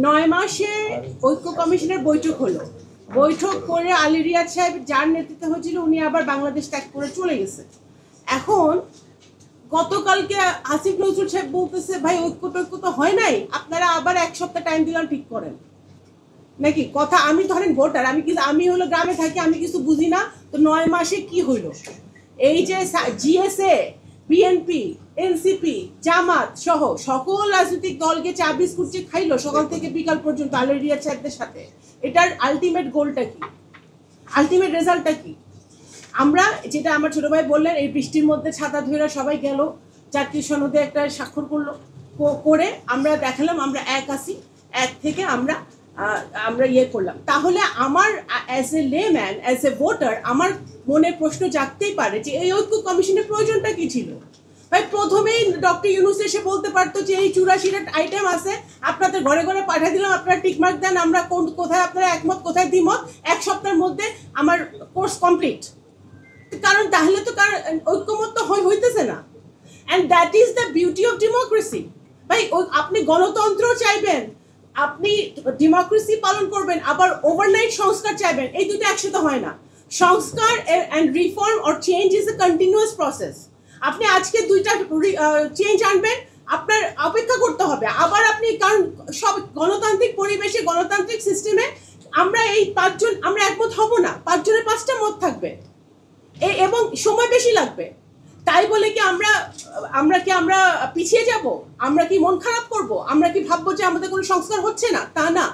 9 মাসে ঐক্য কমিশনের বৈঠক হলো। বৈঠক করে আলী রিয়াদ সাহেব যার নেতৃত্বে হয়েছিল উনি আবার বাংলাদেশ ত্যাগ করে চলে গেছে। এখন গতকালকে আসিফ নজরুল সাহেব বলতেছে ভাই ঐক্য তো হয় নাই, আপনারা আবার 1 সপ্তাহ টাইম দিলাম ঠিক করেন নাকি কথা। আমি ধরেন ভোটার, আমি হলো গ্রামে থাকি, আমি কিছু বুঝি না। তো 9 মাসে কি হইলো? এই যে জিএসএ, বিএনপি, এনসিপি, জামাত সহ সকল রাজনৈতিক দলকে চা বিস্কুট যে খাইলো সকাল থেকে বিকাল পর্যন্ত আলী রিয়াদ সাহেবদের সাথে, এটার আলটিমেট গোলটা কি, আলটিমেট রেজাল্টটা কি? আমরা যেটা আমার ছোট ভাই বললেন, এই বৃষ্টির মধ্যে ছাতা ধরে সবাই গেল, জাতীয় সনদে একটা স্বাক্ষর করলো, করে আমরা দেখালাম আমরা এক আছি, এক থেকে আমরা ইয়ে করলাম। তাহলে আমার as a layman, as a voter, আমার মনে প্রশ্ন জাগতেই পারে যে এই ঐক্য কমিশনের প্রয়োজনটা কি ছিল? ভাই প্রথমেই ডক্টর ইউনূস এসে বলতে পারতো যে এই 84টা আইটেম আছে, আপনাদের ঘরে ঘরে পাঠিয়ে দিলাম, আপনারা টিকমার্ক দেন, আমরা কোথায় আপনারা একমত কোথায় দ্বিমত, 1 সপ্তাহের মধ্যে আমার কোর্স কমপ্লিট। কারণ তাহলে তো ঐক্যমত তো হইতেছে না। And that is the beauty of democracy. ভাই আপনি গণতন্ত্র চাইবেন, আপনি ডেমোক্রেসি পালন করবেন, আবার ওভারনাইট সংস্কার চাইবেন, এই দুটো একসাথে হয় না। সংস্কার and reform or change is a continuous process. আপনি আজকে 2টা চেঞ্জ আনবেন, আপনার অপেক্ষা করতে হবে আবার আপনি, কারণ সব গণতান্ত্রিক পরিবেশে, গণতান্ত্রিক সিস্টেমে আমরা এই 5 জন আমরা একমত হব না, 5 জনের 5টা মত থাকবে এবং সময় বেশি লাগবে। তাই বলে কি আমরা পিছিয়ে যাব? আমরা কি মন খারাপ করব? আমরা কি ভাববো যে আমাদের কোনো সংস্কার হচ্ছে না? তা না।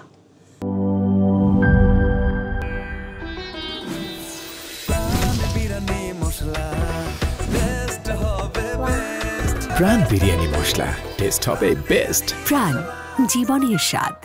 প্রাণ বিরিয়ানি মশলা, টেস্ট হবে বেস্ট। প্রাণ, জীবনের স্বাদ।